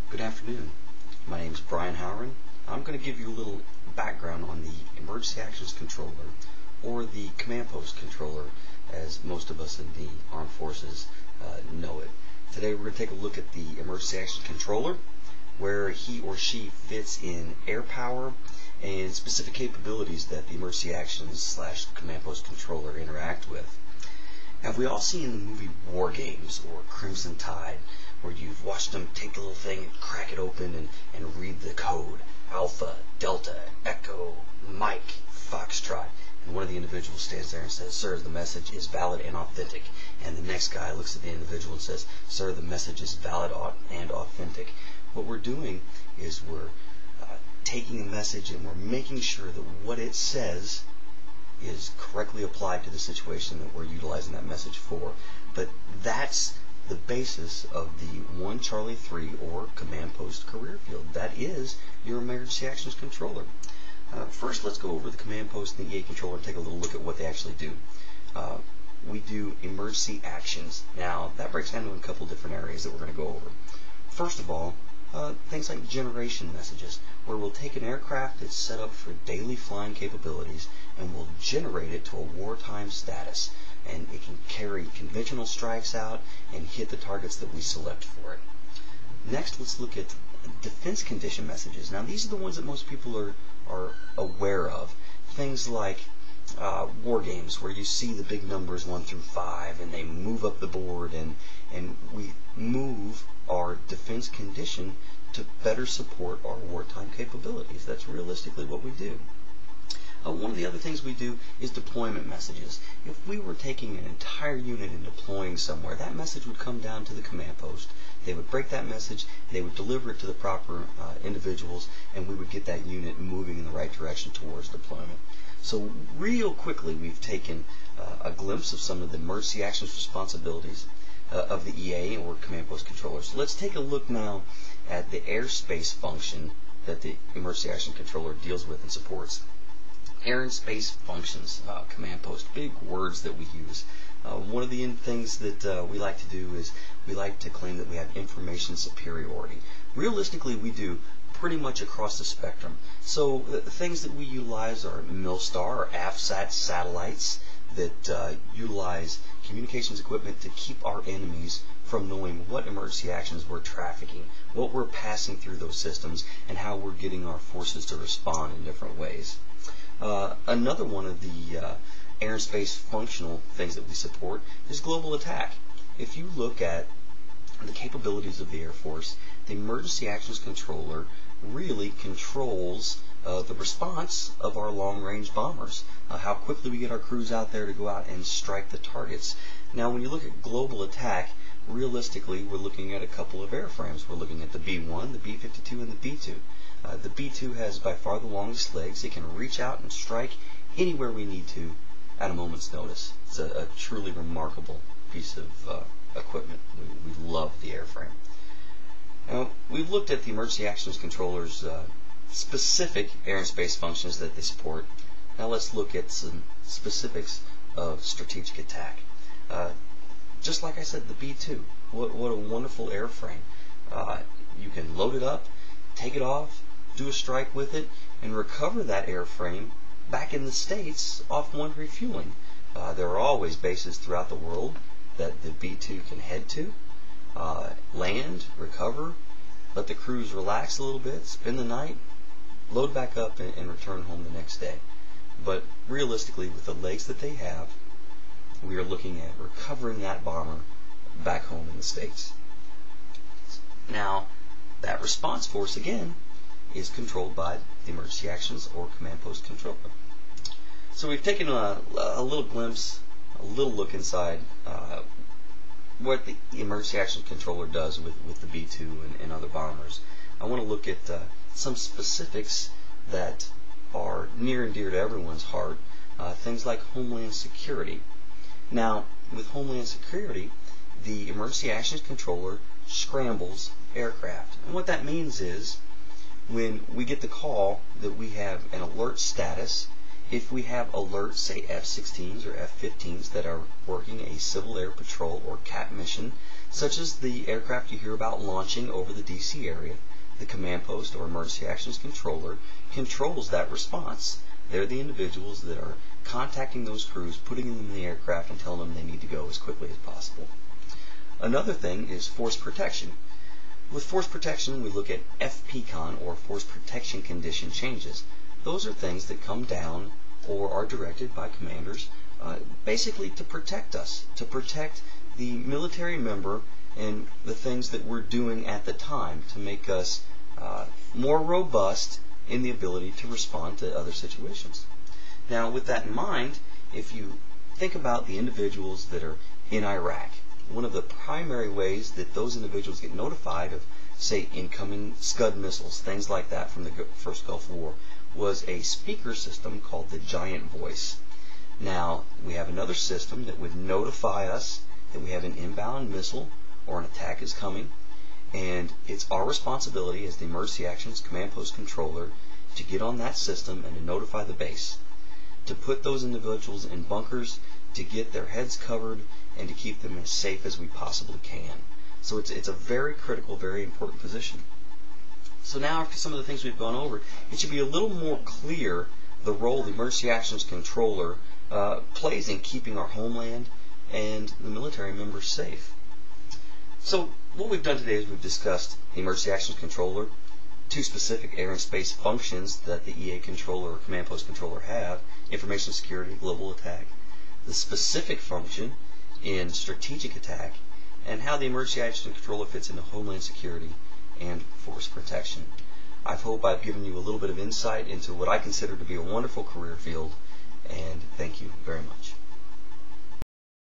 Good afternoon. My name is Brian Howren. I'm going to give you a little background on the Emergency Actions Controller, or the Command Post Controller, as most of us in the Armed Forces know it. Today we're going to take a look at the Emergency Actions Controller, where he or she fits in air power and specific capabilities that the Emergency Actions / Command Post Controller interact with. Have we all seen the movie War Games or Crimson Tide, where you've watched them take a little thing and crack it open and read the code? Alpha, Delta, Echo, Mike, Foxtrot. And one of the individuals stands there and says, "Sir, the message is valid and authentic." And the next guy looks at the individual and says, "Sir, the message is valid and authentic." What we're doing is we're taking a message and we're making sure that what it says is correctly applied to the situation that we're utilizing that message for. But that's the basis of the 1 Charlie 3 or Command Post career field. That is your Emergency Actions Controller. First, let's go over the Command Post and the EA Controller and take a little look at what they actually do. We do emergency actions. Now, that breaks down into a couple different areas that we're going to go over. First of all, things like generation messages, where we'll take an aircraft that's set up for daily flying capabilities and we'll generate it to a wartime status, and it can carry conventional strikes out and hit the targets that we select for it. Next, let's look at defense condition messages. Now, these are the ones that most people are aware of. Things like war games, where you see the big numbers 1 through 5 and they move up the board, and we move our defense condition to better support our wartime capabilities. That's realistically what we do. One of the other things we do is deployment messages. If we were taking an entire unit and deploying somewhere, that message would come down to the command post. They would break that message, they would deliver it to the proper individuals, and we would get that unit moving in the right direction towards deployment. So real quickly, we've taken a glimpse of some of the emergency actions responsibilities of the EA or Command Post Controller. So let's take a look now at the airspace function that the Emergency Action Controller deals with and supports. Air and space functions, Command Post, big words that we use. One of the things that we like to do is we like to claim that we have information superiority. Realistically, we do pretty much across the spectrum. So the things that we utilize are Milstar or AFSAT satellites that utilize communications equipment to keep our enemies from knowing what emergency actions we're trafficking, what we're passing through those systems, and how we're getting our forces to respond in different ways. Another one of the air and space functional things that we support is global attack. If you look at the capabilities of the Air Force, the Emergency Actions Controller really controls the response of our long-range bombers, how quickly we get our crews out there to go out and strike the targets. Now, when you look at global attack, realistically, we're looking at a couple of airframes. We're looking at the B-1, the B-52, and the B-2. The B-2 has by far the longest legs. It can reach out and strike anywhere we need to at a moment's notice. It's a truly remarkable piece of equipment. We love the airframe. Now, we've looked at the Emergency Actions Controller's specific air and space functions that they support. Now let's look at some specifics of strategic attack. Just like I said, the B-2, what a wonderful airframe. You can load it up, take it off, do a strike with it, and recover that airframe back in the States off one refueling. There are always bases throughout the world that the B-2 can head to, land, recover, let the crews relax a little bit, spend the night, load back up, and return home the next day. But realistically, with the legs that they have, we are looking at recovering that bomber back home in the States. Now, that response force, again, is controlled by the Emergency Actions or Command Post Controller. So we've taken a little glimpse, a little look inside what the Emergency Action Controller does with the B-2 and other bombers. I want to look at some specifics that are near and dear to everyone's heart, things like Homeland Security. Now, with Homeland Security, the Emergency Actions Controller scrambles aircraft. And what that means is when we get the call that we have an alert status if we have alerts, say F-16s or F-15s that are working a Civil Air Patrol or CAP mission, such as the aircraft you hear about launching over the DC area, the command post or emergency actions controller controls that response. They're the individuals that are contacting those crews, putting them in the aircraft and telling them they need to go as quickly as possible. Another thing is force protection. With force protection, we look at FPCON or force protection condition changes. Those are things that come down or are directed by commanders basically to protect us, to protect the military member and the things that we're doing at the time to make us more robust in the ability to respond to other situations. Now, with that in mind, if you think about the individuals that are in Iraq, one of the primary ways that those individuals get notified of, say, incoming Scud missiles, things like that from the first Gulf War, was a speaker system called the Giant Voice. Now, we have another system that would notify us that we have an inbound missile or an attack is coming, and it's our responsibility as the Emergency Actions Command Post Controller to get on that system and to notify the base, to put those individuals in bunkers, to get their heads covered, and to keep them as safe as we possibly can. So it's a very critical, very important position. So now, after some of the things we've gone over, it should be a little more clear the role the Emergency Actions Controller plays in keeping our homeland and the military members safe. So what we've done today is we've discussed the Emergency Actions Controller, two specific air and space functions that the EA Controller or Command Post Controller have: information security, global attack, the specific function in strategic attack, and how the Emergency Action Controller fits into homeland security and force protection. I hope I've given you a little bit of insight into what I consider to be a wonderful career field, and thank you very much.